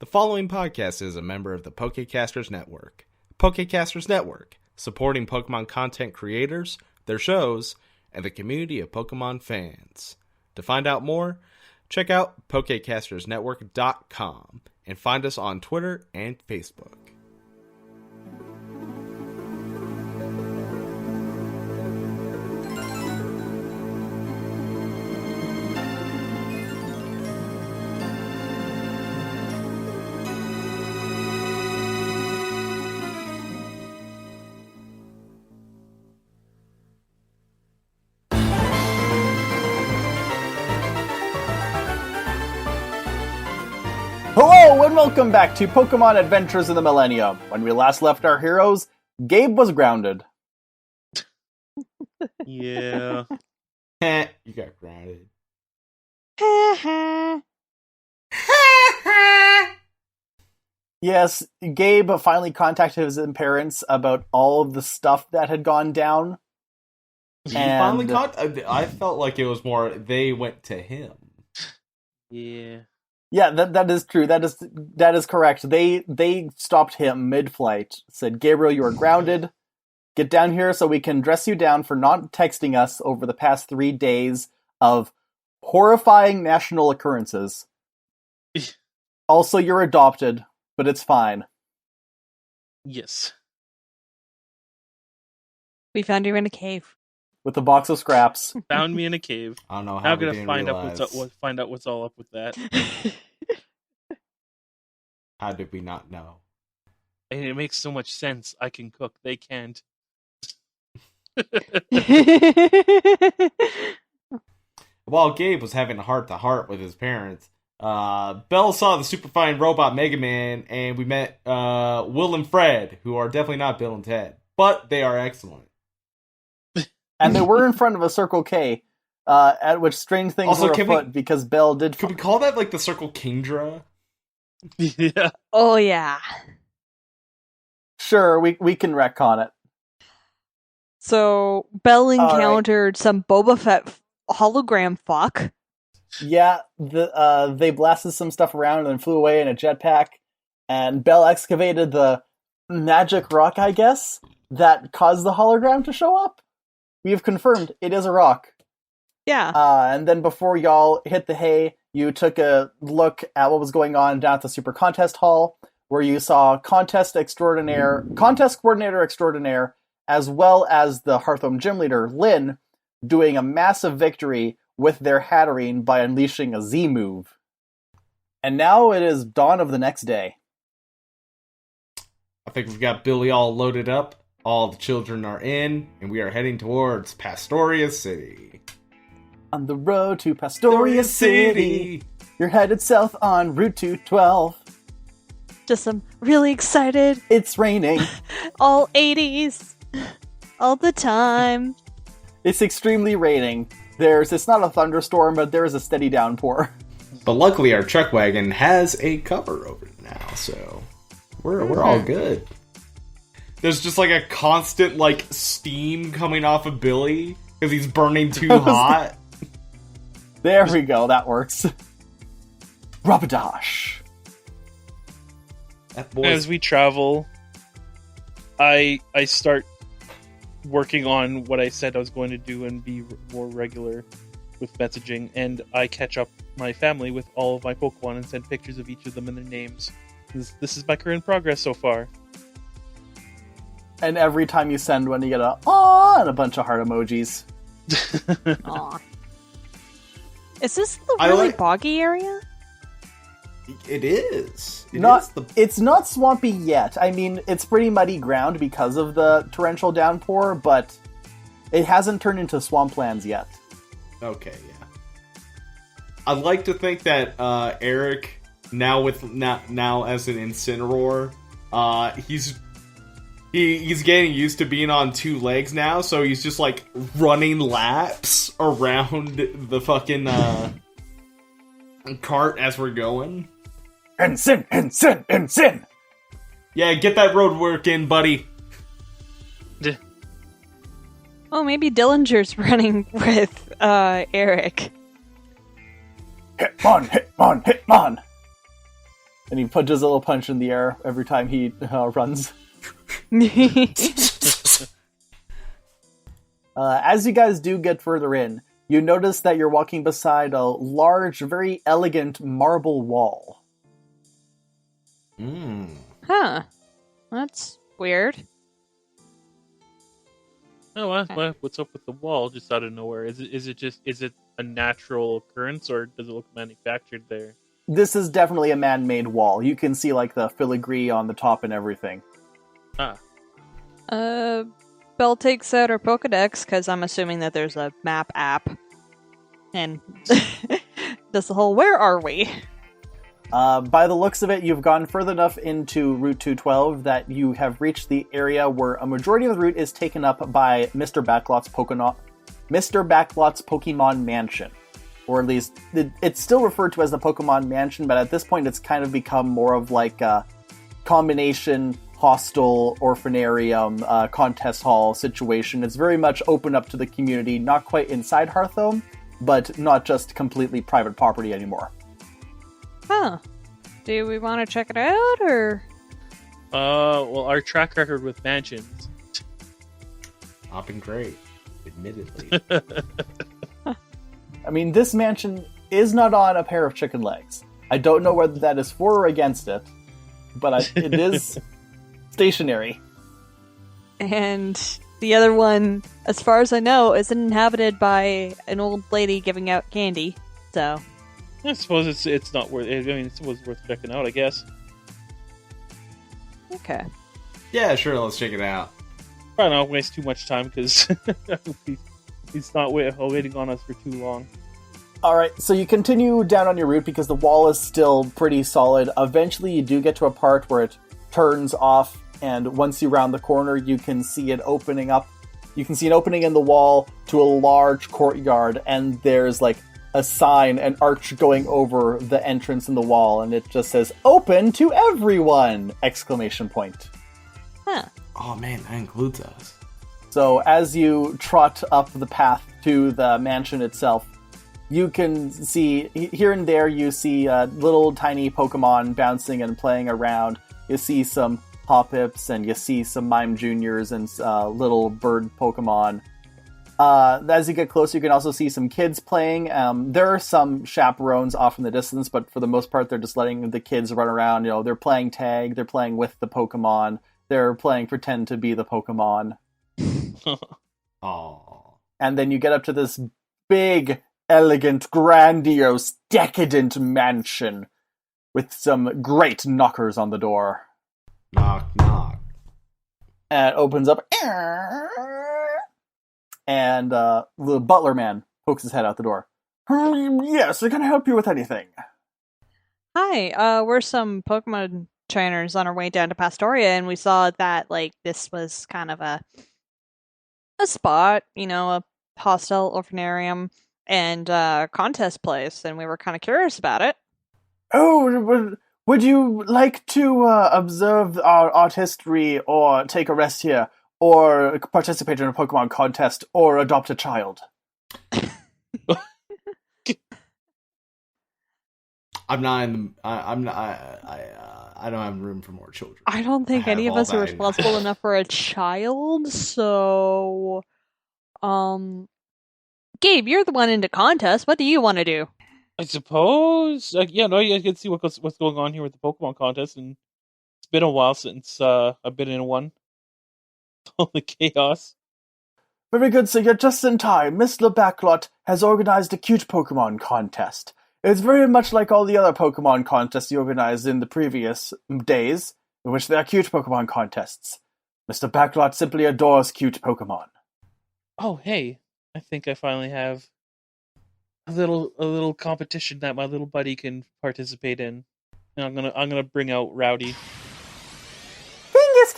The following podcast is a member of the Pokécasters Network. Pokécasters Network, supporting Pokemon content creators, their shows, and the community of Pokemon fans. To find out more, check out PokécastersNetwork.com and find us on Twitter and Facebook. Hello and welcome back to Pokemon Adventures in the Millennium. When we last left our heroes, Gabe was grounded. Yeah. You got grounded. Yes, Gabe finally contacted his parents about all of the stuff that had gone down. He finally I felt like it was more they went to him. Yeah. Yeah, that is true. That is correct. They stopped him mid-flight. Said, Gabriel, you are grounded. Get down here so we can dress you down for not texting us over the past 3 days of horrifying national occurrences. Also, you're adopted, but it's fine. Yes. We found you in a cave. With a box of scraps. Found me in a cave. I don't know how Now I'm we gonna didn't find realize. out what's all up with that. How did we not know? And it makes so much sense. I can cook. They can't. While Gabe was having a heart-to-heart with his parents, Belle saw the superfine robot Mega Man, and we met Will and Fred, who are definitely not Bill and Ted, but they are excellent. And they were in front of a Circle K, at which strange things Also, were can afoot because Belle did... Could we call that like the Circle Kingdra? Yeah. Oh, yeah. Sure, we can retcon it. So, Belle All encountered some Boba Fett hologram fuck. Yeah, they blasted some stuff around and then flew away in a jetpack, and Belle excavated the magic rock, I guess, that caused the hologram to show up. We have confirmed it is a rock. Yeah. And then before y'all hit the hay, you took a look at what was going on down at the Super Contest Hall, where you saw Contest Coordinator Extraordinaire, as well as the Hearthome Gym Leader, Lynn, doing a massive victory with their Hatterene by unleashing a Z move. And now it is dawn of the next day. I think we've got Billy all loaded up. All the children are in, and we are heading towards Pastoria City. On the road to Pastoria City, you're headed south on Route 212. Just I'm really excited. It's raining. All 80s. All the time. It's extremely raining. It's not a thunderstorm, but there is a steady downpour. But luckily our truck wagon has a cover over it now, so we're all good. There's just like a constant like steam coming off of Billy because he's burning too hot. There we go, that works. Rapidash. As we travel, I start working on what I said I was going to do and be more regular with messaging, and I catch up my family with all of my Pokemon and send pictures of each of them and their names. This is my current progress so far. And every time you send one, you get a "aww" and a bunch of heart emojis. Aw. Is this the really boggy area? It is. It's not swampy yet. I mean, it's pretty muddy ground because of the torrential downpour, but it hasn't turned into swamplands yet. Okay, yeah. I'd like to think that Eric, now as an Incineroar, he's getting used to being on two legs now, so he's just like running laps around the fucking cart as we're going. Ensign! Yeah, get that road work in, buddy. Oh, maybe Dillinger's running with Eric. Hitmon! And he punches a little punch in the air every time he runs. As you guys do get further in, you notice that you're walking beside a large, very elegant marble wall. Huh. That's weird. Oh, what's up with the wall just out of nowhere? Is it a natural occurrence, or does it look manufactured there? This is definitely a man-made wall. You can see, like, the filigree on the top and everything. Belle takes out her Pokedex, because I'm assuming that there's a map app. And does the whole, where are we? By the looks of it, you've gone further enough into Route 212 that you have reached the area where a majority of the route is taken up by Mr. Backlot's Pokemon Mansion. Or at least, it's still referred to as the Pokemon Mansion, but at this point it's kind of become more of like a combination hostel, orphanarium, contest hall situation. It's very much open up to the community, not quite inside Hearthome, but not just completely private property anymore. Huh. Do we want to check it out, or? Well, our track record with mansions. Not been great, admittedly. I mean, this mansion is not on a pair of chicken legs. I don't know whether that is for or against it, but it is stationary. And the other one, as far as I know, is inhabited by an old lady giving out candy, so... I suppose it's not worth. I mean, it's worth checking out, I guess. Okay. Yeah, sure. Let's check it out. Probably not waste too much time because he's not waiting on us for too long. Alright, so you continue down on your route because the wall is still pretty solid. Eventually you do get to a part where it turns off, and once you round the corner, you can see it opening up. You can see an opening in the wall to a large courtyard, and there's like a sign, an arch going over the entrance in the wall, and it just says, "Open to everyone!" Exclamation point. Huh. Oh man, that includes us. So as you trot up the path to the mansion itself, you can see, here and there, you see little tiny Pokemon bouncing and playing around. You see some Hoppips, and you see some Mime Juniors and little bird Pokemon. As you get closer, you can also see some kids playing. There are some chaperones off in the distance, but for the most part, they're just letting the kids run around. You know, they're playing tag, they're playing with the Pokemon, they're playing pretend to be the Pokemon. Aww. And then you get up to this big, elegant, grandiose, decadent mansion with some great knockers on the door. Knock, knock. And it opens up. And the butler man pokes his head out the door. Yes, can I help you with anything? Hi, we're some Pokemon trainers on our way down to Pastoria, and we saw that, like, this was kind of a spot, you know, a hostel, orphanarium, and contest place, and we were kind of curious about it. Oh, would you like to observe our art history, or take a rest here, or participate in a Pokemon contest, or adopt a child? I'm not in the, I'm not. I don't have room for more children. I don't think any of us are responsible enough for a child, so... Gabe, you're the one into contests. What do you want to do? I suppose. Yeah, no, you can see what's going on here with the Pokemon contest, and it's been a while since I've been in one. All the chaos. Very good, so you're just in time. Mr. Backlot has organized a cute Pokemon contest. It's very much like all the other Pokemon contests he organized in the previous days, in which there are cute Pokemon contests. Mr. Backlot simply adores cute Pokemon. Oh, hey, I think I finally have a little competition that my little buddy can participate in. And I'm gonna bring out Rowdy. Genghis!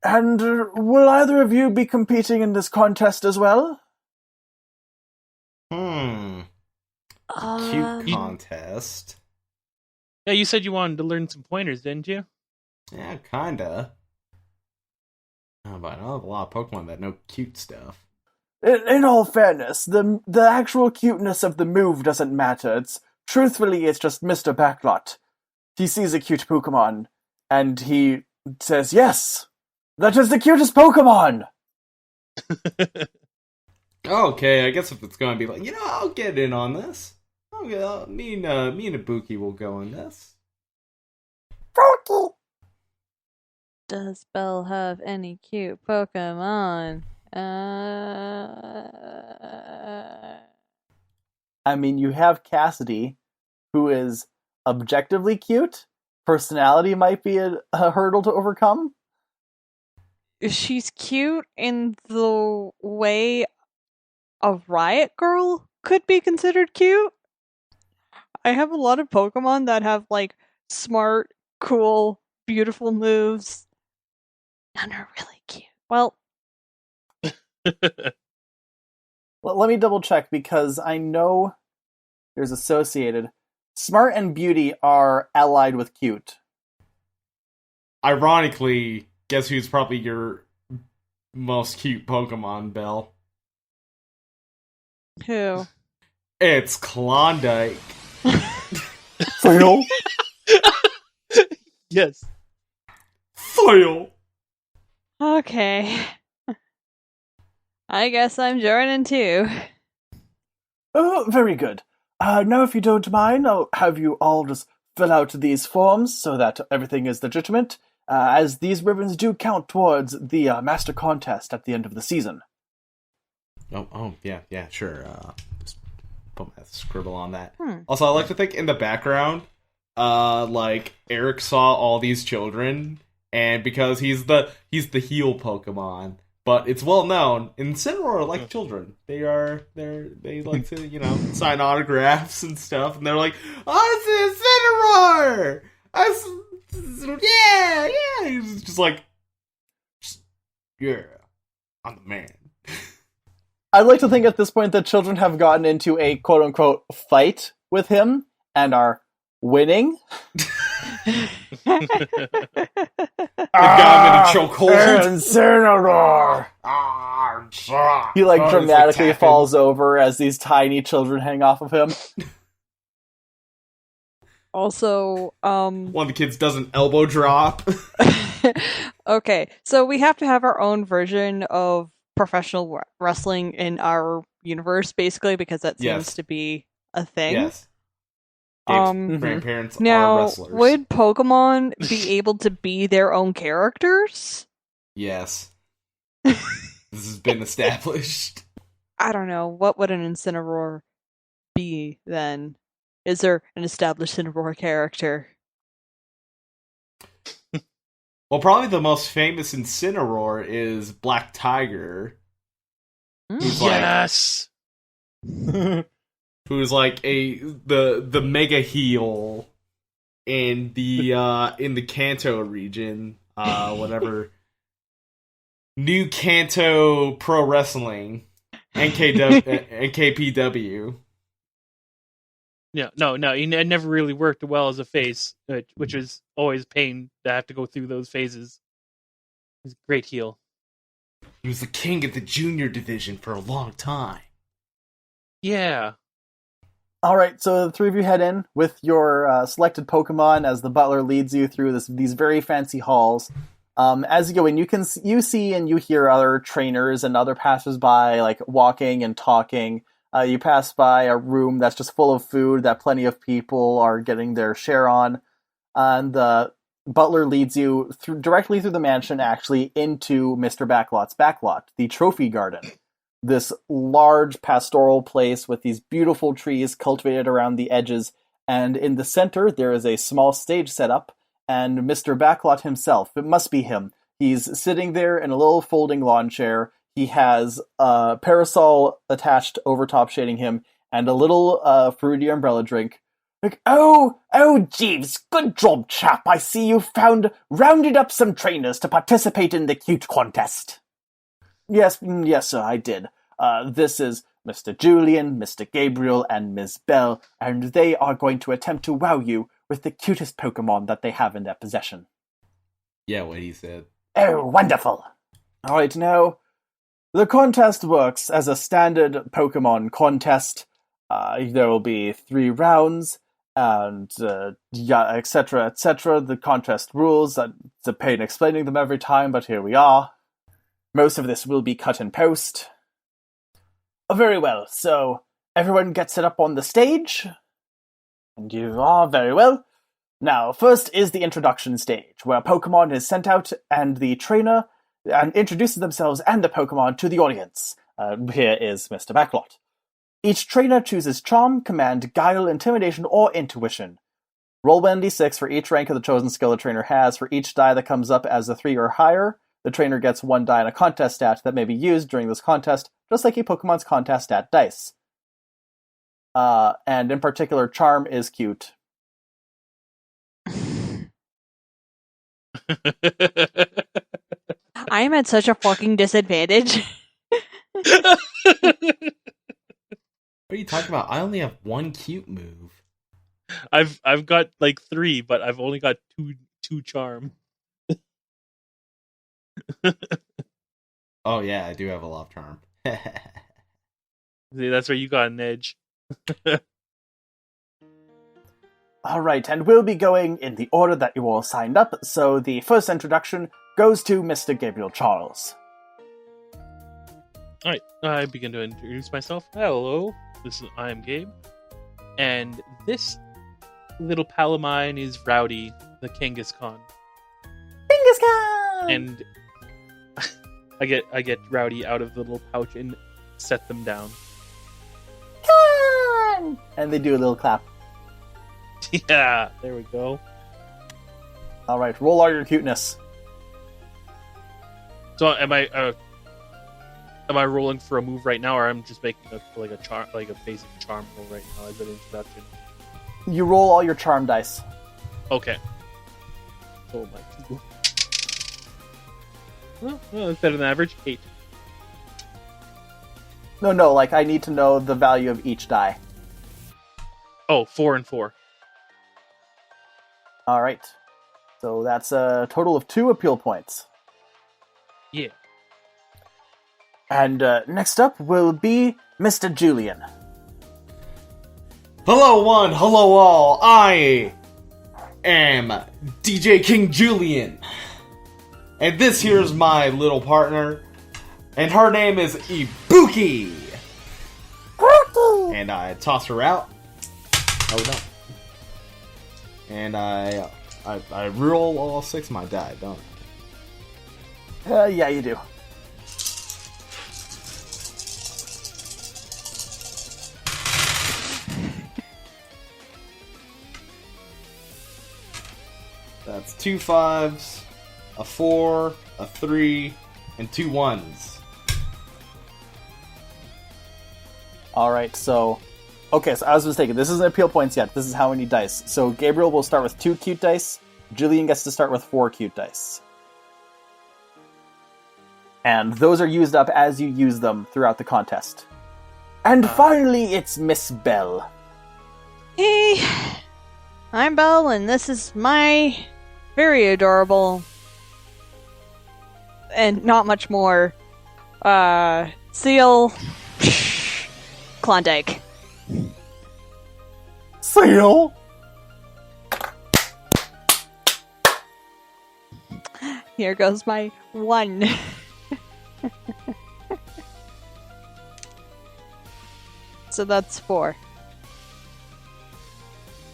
And will either of you be competing in this contest as well? Cute contest. Yeah, you said you wanted to learn some pointers, didn't you? Yeah, kinda. Oh, but I know a lot of Pokemon that know cute stuff. In all fairness, the actual cuteness of the move doesn't matter. It's truthfully, it's just Mr. Backlot. He sees a cute Pokemon, and he says, yes, that is the cutest Pokemon! Okay, I guess if it's going to be like, I'll get in on this. Me and Ibuki will go in this. Does Belle have any cute Pokemon? I mean, you have Cassidy, who is objectively cute. Personality might be a hurdle to overcome. She's cute in the way a Riot Girl could be considered cute. I have a lot of Pokemon that have, like, smart, cool, beautiful moves. None are really cute. Well, let me double check, because I know there's associated. Smart and beauty are allied with cute. Ironically, guess who's probably your most cute Pokemon, Belle? who? It's Klondike. Fail. Yes. Fail. Okay. I guess I'm joining too. Oh, very good. Now, if you don't mind, I'll have you all just fill out these forms so that everything is legitimate, as these ribbons do count towards the Master Contest at the end of the season. Yeah, sure. Just put my scribble on that. Hmm. Also, I like to think in the background, like Eric saw all these children, and because he's the heel Pokemon, but it's well known Incineroar are like children. They like to sign autographs and stuff, and they're like, "Oh, it's Incineroar! Yeah." He's just like, "Yeah, I'm the man." I'd like to think at this point that children have gotten into a quote-unquote fight with him and are winning. They've got him in a chokehold. Incineroar! He dramatically like falls over as these tiny children hang off of him. Also, one of the kids does an elbow drop. okay, so we have to have our own version of professional wrestling in our universe, basically, because that seems to be a thing. Yes. Gabe's grandparents are now, wrestlers. would Pokemon be able to be their own characters? Yes. This has been established. I don't know. What would an Incineroar be, then? Is there an established Incineroar character? Well, probably the most famous Incineroar is Black Tiger. Yes! Who's like the mega heel in the Kanto region, whatever. New Kanto Pro Wrestling, NKPW. Yeah, no, it never really worked well as a face, which is always pain to have to go through those phases. He's a great heel. He was the king of the junior division for a long time. Yeah. Alright, so the three of you head in with your selected Pokemon as the butler leads you through these very fancy halls. As you go in, you see and you hear other trainers and other passersby walking and talking. You pass by a room that's just full of food that plenty of people are getting their share on. And the butler leads you directly through the mansion, actually, into Mr. Backlot's Backlot, the trophy garden. This large pastoral place with these beautiful trees cultivated around the edges. And in the center, there is a small stage set up. And Mr. Backlot himself, it must be him. He's sitting there in a little folding lawn chair. He has a parasol attached over top shading him, and a little fruity umbrella drink. Oh, Jeeves, good job, chap. I see you rounded up some trainers to participate in the cute contest. Yes, sir, I did. This is Mr. Julian, Mr. Gabriel, and Ms. Bell, and they are going to attempt to wow you with the cutest Pokemon that they have in their possession. Yeah, what he said. Oh, wonderful. All right, now, the contest works as a standard Pokemon contest. There will be 3 rounds, and etc., etc. The contest rules. It's a pain explaining them every time, but here we are. Most of this will be cut in post. Very well, so everyone gets set up on the stage. And you are very well. Now, first is the introduction stage, where Pokemon is sent out and the trainer introduces themselves and the Pokemon to the audience. Here is Mr. Backlot. Each trainer chooses Charm, Command, Guile, Intimidation, or Intuition. Roll 1d6 for each rank of the chosen skill the trainer has. For each die that comes up as a 3 or higher, the trainer gets 1 die in a contest stat that may be used during this contest, just like a Pokemon's contest stat dice. And in particular, Charm is cute. I am at such a fucking disadvantage. What are you talking about? I only have 1 cute move. I've got like 3, but I've only got two charm. Oh yeah, I do have a lot of charm. See, that's where you got an edge. Alright, and we'll be going in the order that you all signed up, so the first introduction goes to Mr. Gabriel Charles. Alright, I begin to introduce myself. Hello, I am Gabe. And this little pal of mine is Rowdy, the Kangaskhan. Kangaskhan! And I get Rowdy out of the little pouch and set them down. Khan! And they do a little clap. Yeah, there we go. Alright, roll all your cuteness. So am I rolling for a move right now, or I'm just making a basic charm roll right now as an introduction? You roll all your charm dice. Okay. Oh my. Well, that's better than average. 8. No, like, I need to know the value of each die. Oh, 4 and 4. Alright. So that's a total of 2 appeal points. Yeah. And next up will be Mr. Julian. Hello one, hello all, I am DJ King Julian. And this here's my little partner, and her name is Ibuki. And I toss her out. Oh no. And I roll all 6 of my die, don't I? Yeah, you do. That's 2 5s, a 4, a 3, and 2 1s. Alright, so... Okay, so I was mistaken. This isn't appeal points yet. This is how many dice. So Gabriel will start with 2 cute dice. Julian gets to start with 4 cute dice. And those are used up as you use them throughout the contest. And finally, it's Miss Belle. Hey, I'm Belle, and this is my very adorable and not much more seal Klondike. Seal? Here goes my 1. So that's 4.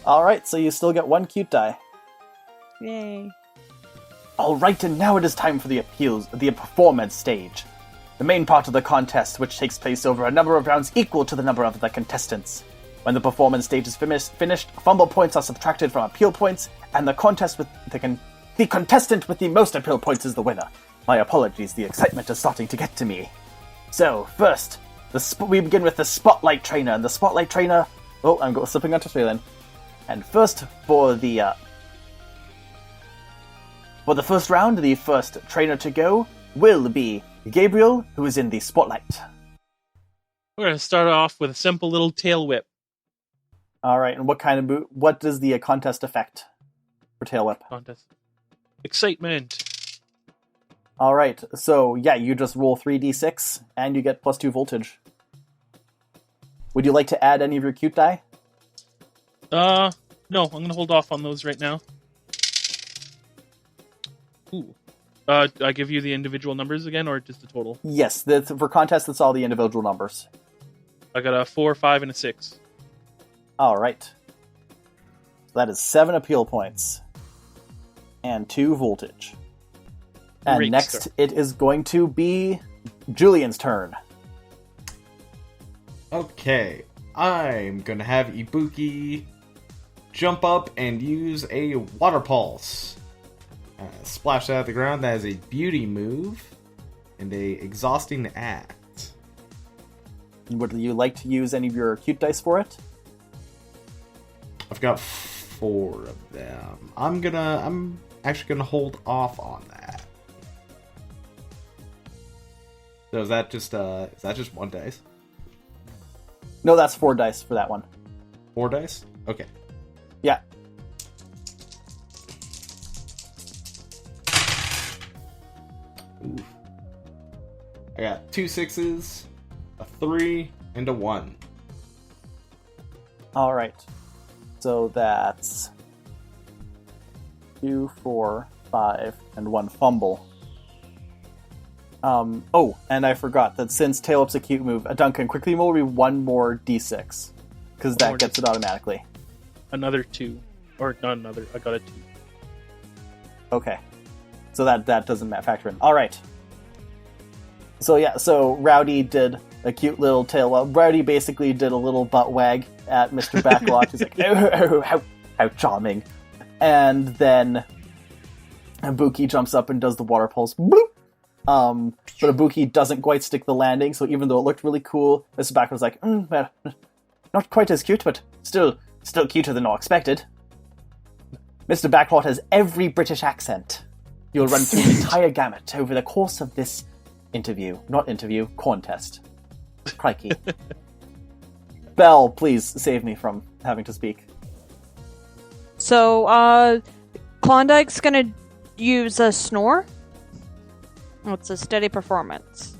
Alright, so you still get 1 cute die. Yay. Alright, and now it is time for the performance stage. The main part of the contest, which takes place over a number of rounds equal to the number of the contestants. When the performance stage is finished, fumble points are subtracted from appeal points, and the contestant with the most appeal points is the winner. My apologies, the excitement is starting to get to me. So, first, we begin with the Spotlight Trainer, and the Spotlight Trainer... Oh, I'm slipping onto 3 then. And first, for the first round, the first trainer to go will be Gabriel, who is in the Spotlight. We're going to start off with a simple little tail whip. Alright, and what does the contest affect for tail whip? Contest. Excitement. Alright, so yeah, you just roll 3d6, and you get +2 voltage. Would you like to add any of your cute die? No, I'm gonna hold off on those right now. Ooh. I give you the individual numbers again, or just the total? Yes, for contest, that's all the individual numbers. I got a 4, 5, and a 6. All right. That is 7 appeal points. And 2 voltage. And Great next, start. it is going to be Julian's turn. Okay, I'm gonna have Ibuki jump up and use a water pulse. Splash out of the ground. That is a beauty move and a exhausting act. Would you like to use any of your cute dice for it? I've got 4 of them. I'm actually gonna hold off on that. So is that just 1 dice? No, that's 4 dice for that one. 4 dice? Okay. Yeah. Oof. I got 2 6s, a 3, and a 1. All right. So that's 2, 4, 5, and 1 fumble. Oh, and I forgot that since Tail Up's a cute move, Duncan, quickly roll me 1 more d6, because that gets it automatically. Another 2. Or not another, I got a 2. Okay. So that doesn't factor in. All right. So yeah, so Rowdy did a cute little tail up. Rowdy basically did a little butt wag at Mr. Backlot. He's like, oh, how charming. And then Ibuki jumps up and does the water pulse. Bloop! But Ibuki doesn't quite stick the landing, so even though it looked really cool, Mr. Backlot's like, well, not quite as cute, but still cuter than I expected. Mr. Backlot has every British accent. You'll run through the entire gamut over the course of this contest. Crikey. Belle, please save me from having to speak. So, Klondike's gonna use a snore. It's a steady performance.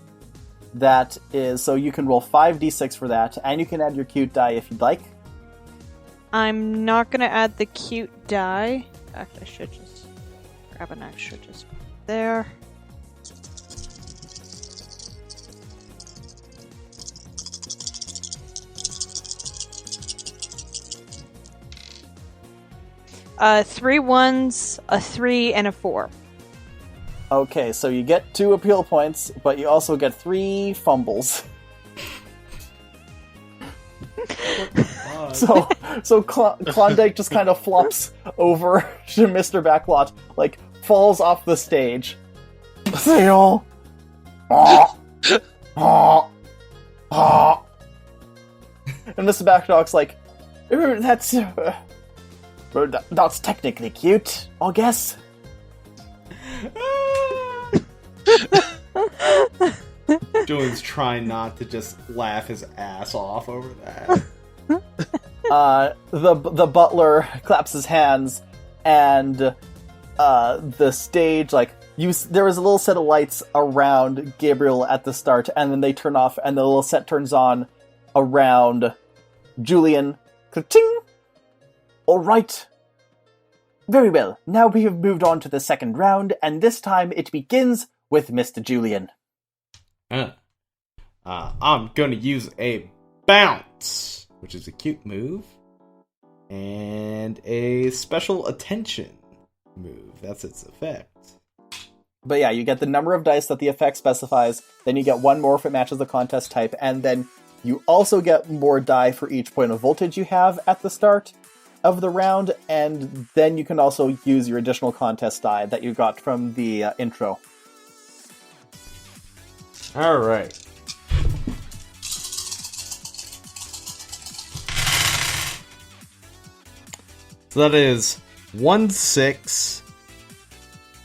That is, so you can roll 5d6 for that, and you can add your cute die if you'd like. I'm not gonna add the cute die. In fact, I should just grab an extra just there. Three ones, a 3, and a 4. Okay, so you get 2 appeal points, but you also get 3 fumbles. So Klondike just kind of flops over to Mr. Backlot, like, falls off the stage. Seal! And Mr. Backlot's like, that's technically cute, I guess. Julian's trying not to just laugh his ass off over that. The butler claps his hands, and the stage, like, there was a little set of lights around Gabriel at the start, and then they turn off, and the little set turns on around Julian. Ka-ting! All right. Very well. Now we have moved on to the second round, and this time it begins with Mr. Julian. I'm gonna use a bounce, which is a cute move, and a special attention move. That's its effect. But yeah, you get the number of dice that the effect specifies, then you get 1 more if it matches the contest type, and then you also get more die for each point of voltage you have at the start of the round, and then you can also use your additional contest die that you got from the intro. Alright. So that is 1 6,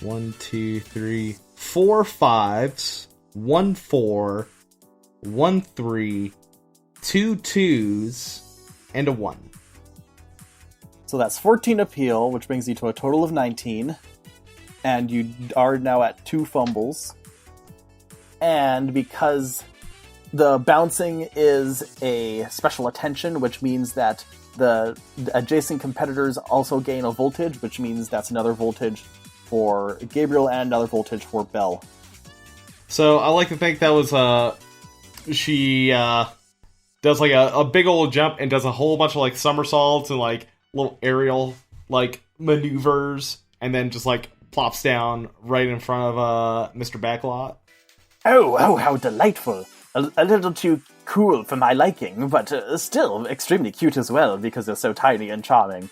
1 2 3 4 5s, 1 4, 1 3, 2 2s, and a 1. So that's 14 appeal, which brings you to a total of 19. And you are now at 2 fumbles. And because The bouncing is a special attention, which means that the adjacent competitors also gain a voltage, which means that's another voltage for Gabriel and another voltage for Belle. So I like to think that was she does like a big old jump and does a whole bunch of like somersaults and like little aerial like maneuvers, and then just like plops down right in front of Mr. Backlot. Oh, how delightful! A little too cool for my liking, but still extremely cute as well because they're so tiny and charming.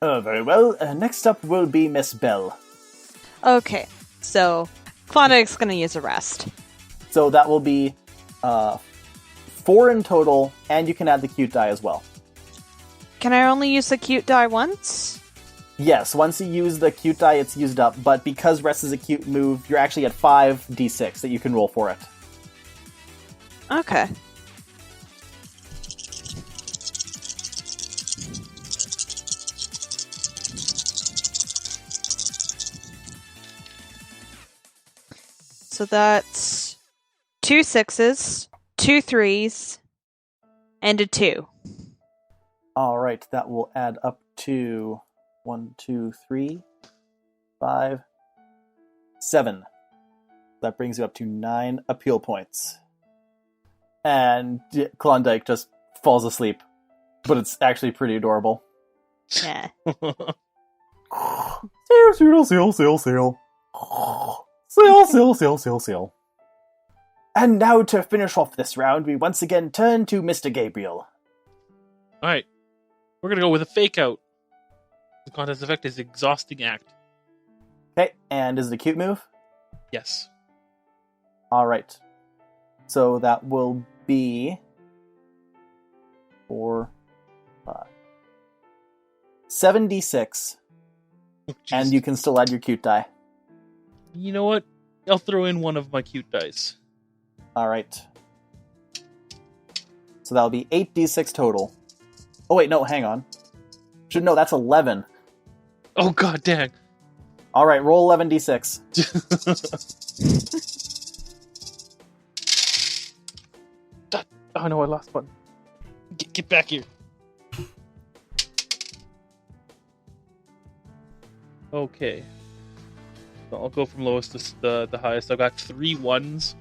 Very well. Next up will be Miss Belle. Okay, so Klondike's gonna use a rest. So that will be 4 in total, and you can add the cute die as well. Can I only use the cute die once? Yes, once you use the cute die, it's used up, but because rest is a cute move, you're actually at 5d6 that you can roll for it. Okay. So that's 2 6s, 2 3s, and a 2. Alright, that will add up to 1, 2, 3, 5, 7. That brings you up to 9 appeal points. And Klondike just falls asleep. But it's actually pretty adorable. Yeah. Sail, sail, sail, sail. Sail, sail, sail, sail, sail. And now to finish off this round, we once again turn to Mr. Gabriel. Alright. We're gonna go with a fake out. The contest effect is Exhausting Act. Okay, and is it a cute move? Yes. Alright. So that will be 4, 5, 7d6. Oh, And you can still add your cute die. You know what? I'll throw in one of my cute dice. Alright. So that'll be 8d6 total. Oh wait, no, hang on. No, that's 11. Oh god dang. Alright, roll 11d6. Oh no, I lost one. Get back here. Okay. So I'll go from lowest to the highest. I've got 3 1s,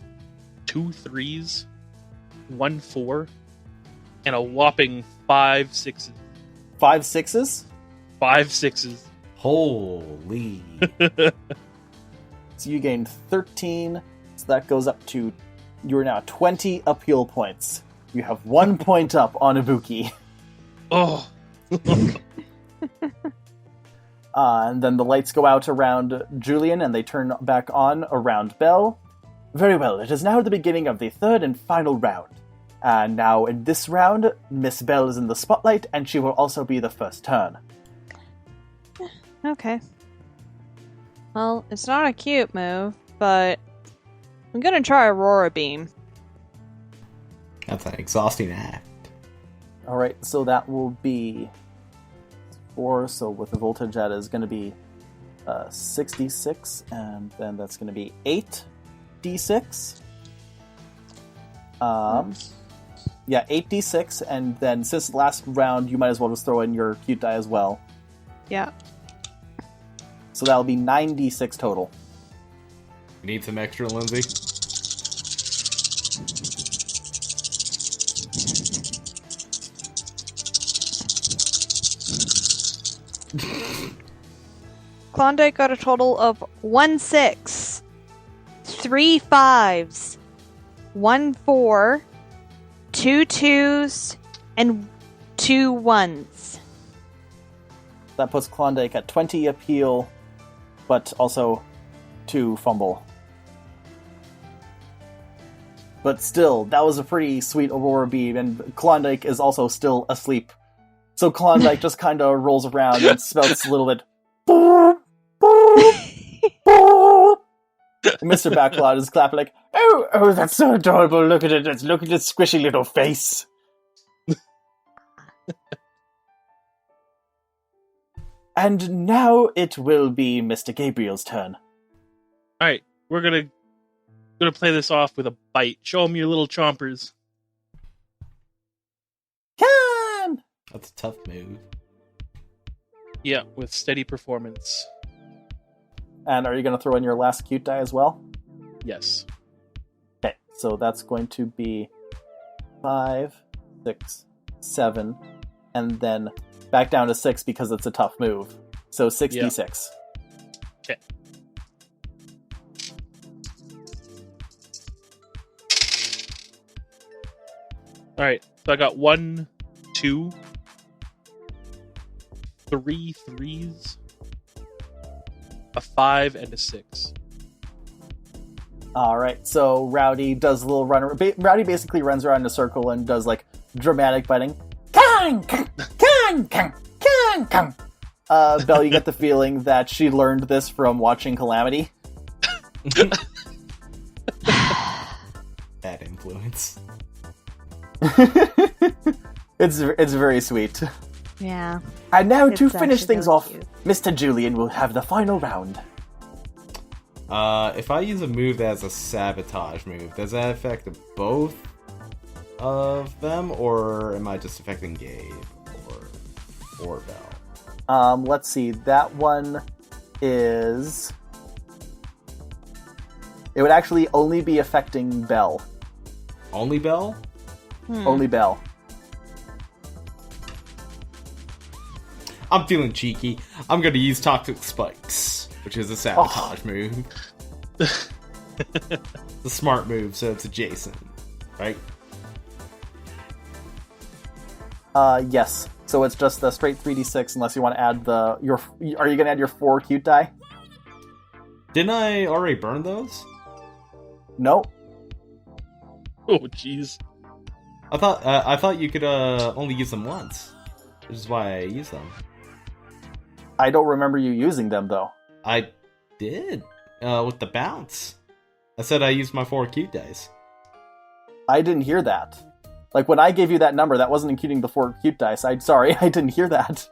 2 3s, 1 4, and a whopping 5 6s. 5 6s? 5 6s. Holy. So you gained 13, so that goes up to... You are now at 20 appeal points. You have 1 point up on Ibuki. Oh. And then the lights go out around Julian, and they turn back on around Belle. Very well, it is now the beginning of the third and final round. And now in this round, Miss Belle is in the spotlight, and she will also be the first turn. Okay. Well, it's not a cute move, but I'm gonna try Aurora Beam. That's an exhausting act. Alright, so that will be 4, so with the voltage that is going to be 66, and then that's going to be 8d6. Yeah, 8d6, and then since last round, you might as well just throw in your cute die as well. Yeah. So that'll be 9d6 total. Need some extra, Lindsay? Klondike got a total of 1 6, 3 5s, 1 4, 2 2s, and 2 1s. That puts Klondike at 20 appeal, but also 2 fumble. But still, that was a pretty sweet Aurora Beam, and Klondike is also still asleep. So Klondike just kind of rolls around and spouts a little bit. Mr. Backlot is clapping like, oh, that's so adorable. Look at it. Look at its squishy little face. And now it will be Mr. Gabriel's turn. Alright, we're gonna Gonna play this off with a bite. Show them your little chompers. Can! That's a tough move. Yeah, with steady performance. And are you going to throw in your last cute die as well? Yes. Okay, so that's going to be 5, 6, 7, and then back down to 6 because it's a tough move. So 66. Okay. Alright, so I got 1, 2, 3 threes, a 5, and a 6. Alright, so Rowdy does a little run. Rowdy basically runs around in a circle and does like dramatic biting. Kang! Kang! Kang! Kang! Kang! Kang! Belle, you get the feeling that she learned this from watching Calamity. Bad influence. It's very sweet. Yeah. And now It's to finish actually things really off, cute. Mr. Julian will have the final round. If I use a move that's a sabotage move, does that affect both of them, or am I just affecting Gabe or Belle? Let's see. That one is... It would actually only be affecting Belle. Only Belle? Only Belle. I'm feeling cheeky. I'm gonna use Toxic Spikes, which is a sabotage move. The smart move, so it's adjacent, right? Yes. So it's just the straight 3d6 unless you want to add Are you going to add your 4 cute die? Didn't I already burn those? No. Oh, jeez. I thought you could only use them once, which is why I used them. I don't remember you using them, though. I did with the bounce. I said I used my 4 cute dice. I didn't hear that. Like, when I gave you that number, that wasn't including the 4 cute dice. Sorry, I didn't hear that.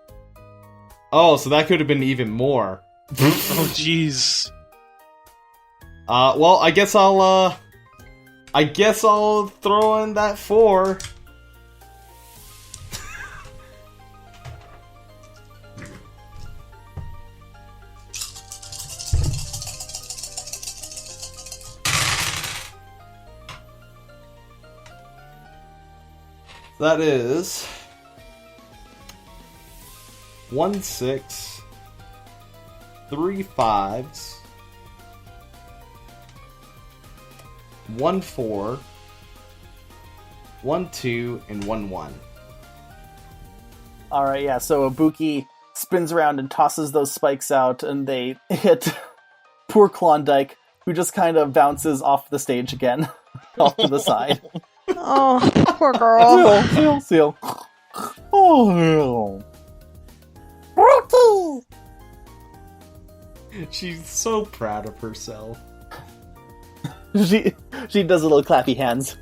Oh, so that could have been even more. Oh, jeez. Well, I guess I'll throw in that 4. That is 1 6, 3 5s, 1 4, 1 2, and 1 1. Alright, yeah, so Ibuki spins around and tosses those spikes out, and they hit poor Klondike, who just kind of bounces off the stage again, off to the side. Oh, poor girl. Seal. Oh, Brookie! She's so proud of herself. She does a little clappy hands.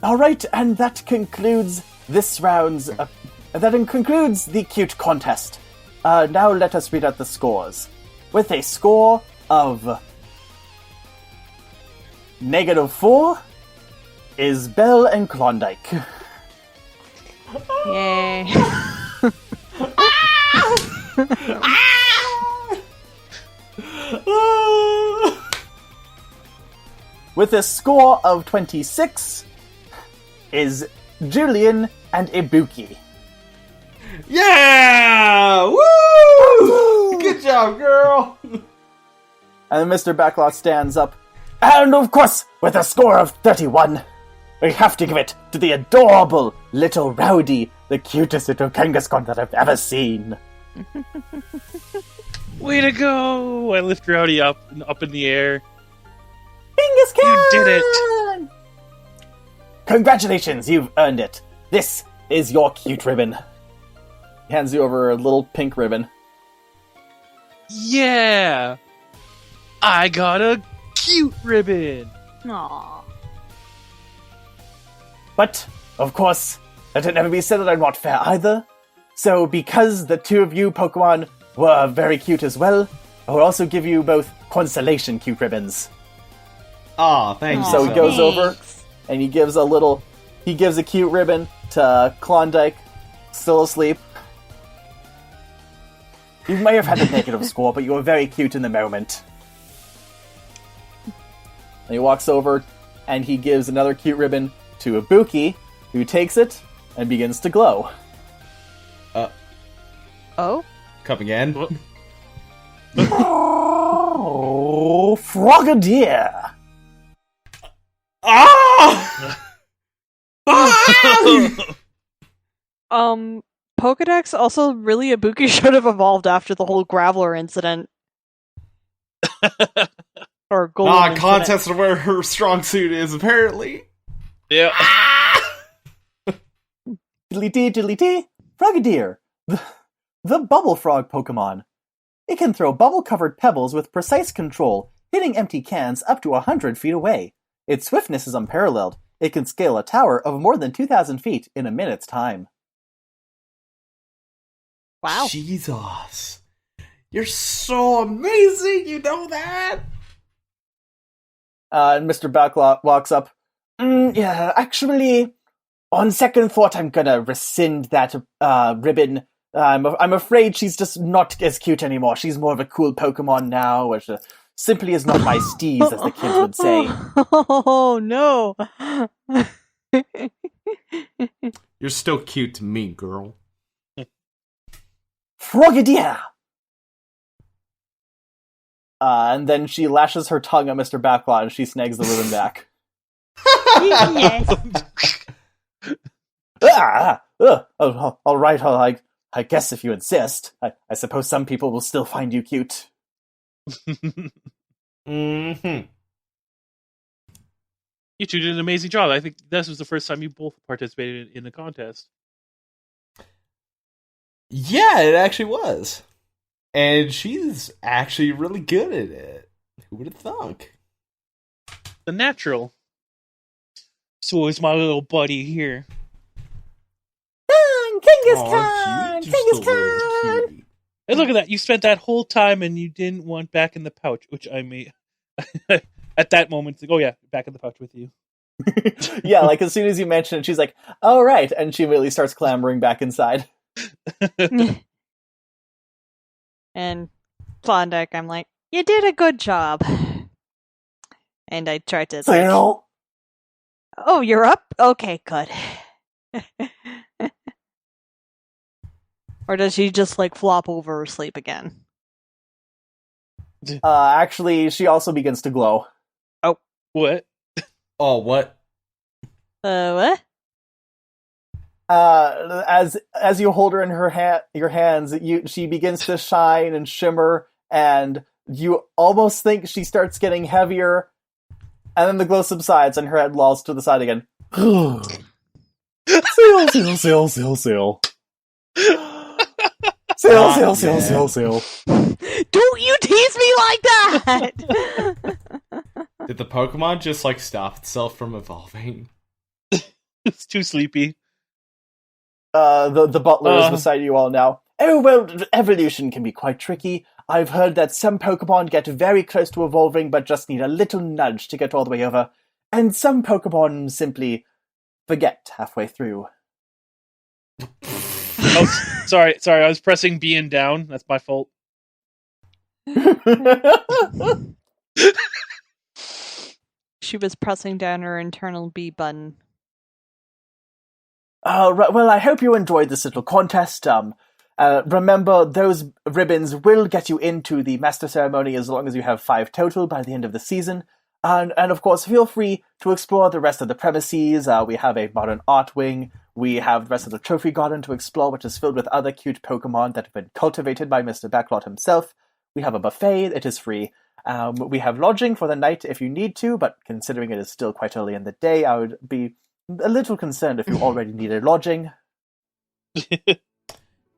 Alright, and that concludes this round's... that concludes the cute contest. Now let us read out the scores. With a score of... -4 is Belle and Klondike. Yay. With a score of 26 is Julian and Ibuki. Yeah! Woo! Good job, girl! And Mr. Backlot stands up. And of course, with a score of 31, we have to give it to the adorable little Rowdy, the cutest little Kangaskhan that I've ever seen. Way to go! I lift Rowdy up in the air. Kangaskhan! You did it! Congratulations, you've earned it. This is your cute ribbon. He hands you over a little pink ribbon. Yeah! I got a cute ribbon! Aww. But, of course, let it never be said that I'm not fair either. So, because the two of you Pokemon were very cute as well, I'll also give you both consolation cute ribbons. Aw, thank you. So he goes Thanks. over and he gives a cute ribbon to Klondike, still asleep. You may have had a negative score, but you were very cute in the moment. And he walks over and he gives another cute ribbon to Ibuki, who takes it and begins to glow. Oh? Come again? What? Oh, Frogadier! Ah! Ah! Pokedex also really Ibuki should have evolved after the whole Graveler incident. Or Golem incident. Contest of where her strong suit is, apparently. Yeah. Diddly-dee, diddly-dee, Frogadier, the bubble frog Pokemon. It can throw bubble-covered pebbles with precise control, hitting empty cans up to 100 feet away. Its swiftness is unparalleled. It can scale a tower of more than 2,000 feet in a minute's time. Wow. Jesus. You're so amazing, you know that? And Mr. Backlot walks up. Yeah, actually, on second thought, I'm gonna rescind that ribbon. I'm afraid she's just not as cute anymore. She's more of a cool Pokemon now, which simply is not my steez, as the kids would say. Oh, no. You're still cute to me, girl. Frogadier! And then she lashes her tongue at Mr. Backlot and she snags the ribbon back. Yes. All right, I guess if you insist. I suppose some people will still find you cute. Mm-hmm. You two did an amazing job. I think this was the first time you both participated in the contest. Yeah, it actually was. And she's actually really good at it. Who would have thunk? The natural. So is my little buddy here. Genghis Hey, look at that. You spent that whole time and you didn't want back in the pouch, which I made. At that moment, like, oh yeah, back in the pouch with you. Yeah, like as soon as you mention it, she's like, "Oh right," and she immediately starts clambering back inside. And Klondike, I'm like, you did a good job. And I tried to... Sail. Oh, you're up? Okay, good. Or does she just, like, flop over or sleep again? Actually, she also begins to glow. What? Oh, what? What? As you hold her in your hands, she begins to shine and shimmer, and you almost think she starts getting heavier, and then the glow subsides and her head lolls to the side again. Sail, sail, sail, sail, sail. Sail, sail, sail, sail, sail. Don't you tease me like that! Did the Pokemon just, like, stop itself from evolving? It's too sleepy. The butler is beside you all now. Oh, well, evolution can be quite tricky. I've heard that some Pokemon get very close to evolving, but just need a little nudge to get all the way over. And some Pokemon simply forget halfway through. Oh, sorry, I was pressing B and down. That's my fault. She was pressing down her internal B button. Right, well, I hope you enjoyed this little contest. Remember, those ribbons will get you into the Master Ceremony as long as you have 5 total by the end of the season. And of course, feel free to explore the rest of the premises. We have a modern art wing. We have the rest of the trophy garden to explore, which is filled with other cute Pokemon that have been cultivated by Mr. Backlot himself. We have a buffet. It is free. We have lodging for the night if you need to, but considering it is still quite early in the day, I would be a little concerned if you already needed lodging.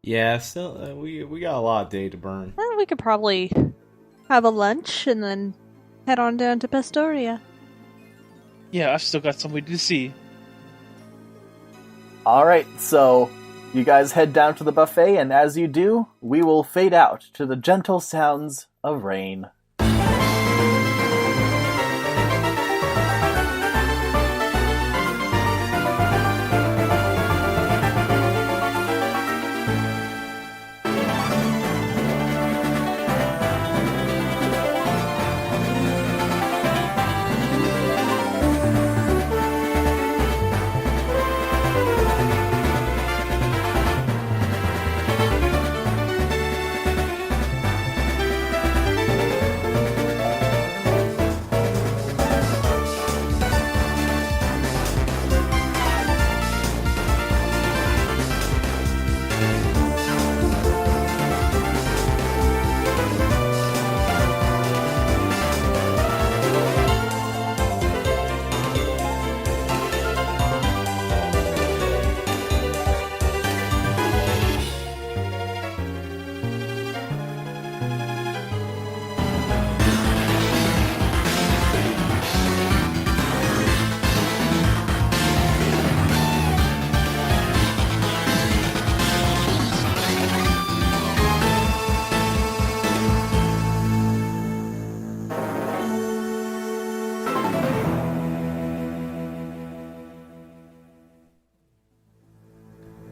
Yeah, still, we got a lot of day to burn. Well, we could probably have a lunch and then head on down to Pastoria. Yeah, I've still got somebody to see. Alright, so You guys head down to the buffet, and as you do, we will fade out to the gentle sounds of rain.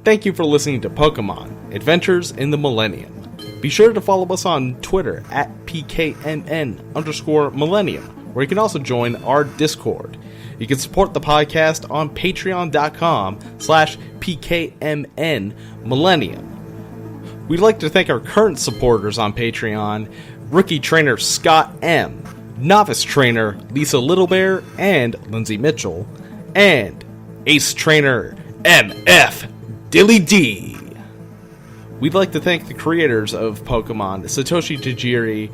Thank you for listening to Pokemon Adventures in the Millennium. Be sure to follow us on Twitter at PKMN_Millennium, where you can also join our Discord. You can support the podcast on patreon.com/PKMN Millennium. We'd like to thank our current supporters on Patreon, Rookie Trainer Scott M., Novice Trainer Lisa Littlebear and Lindsay Mitchell, and Ace Trainer MF Dilly D. We'd like to thank the creators of Pokemon, Satoshi Tajiri,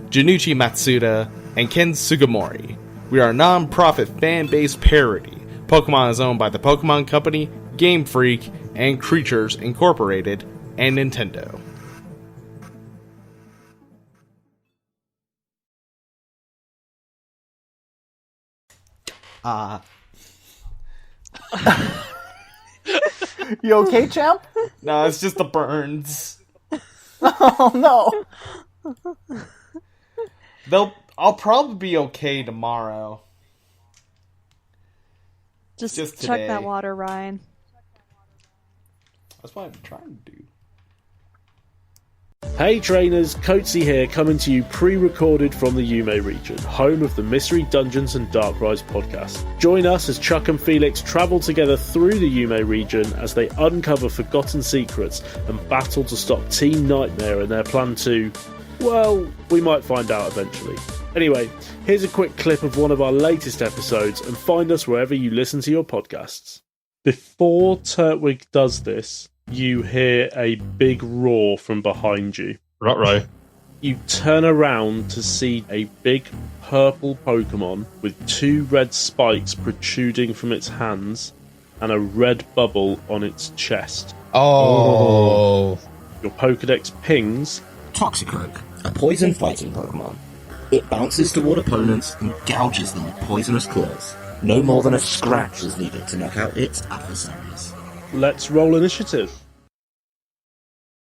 Junichi Matsuda, and Ken Sugimori. We are a non-profit fan-based parody. Pokemon is owned by the Pokemon Company, Game Freak, and Creatures Incorporated, and Nintendo. You okay, champ? No, it's just the burns. Oh, no. I'll probably be okay tomorrow. Just Just chuck today. that water, Ryan. That's what I'm trying to do. Hey trainers, Coatsy here, coming to you pre-recorded from the Yume region, home of the Mystery Dungeons and Darkrais podcast. Join us as Chuck and Felix travel together through the Yume region as they uncover forgotten secrets and battle to stop Team Nightmare in their plan to... well, we might find out eventually. Anyway, here's a quick clip of one of our latest episodes, and find us wherever you listen to your podcasts. Before Turtwig does this, you hear a big roar from behind you. Right. You turn around to see a big purple Pokemon with 2 red spikes protruding from its hands and a red bubble on its chest. Oh. Your Pokedex pings. Toxicroak, a poison fighting Pokemon. It bounces toward opponents and gouges them with poisonous claws. No more than a scratch is needed to knock out its adversaries. Let's roll initiative.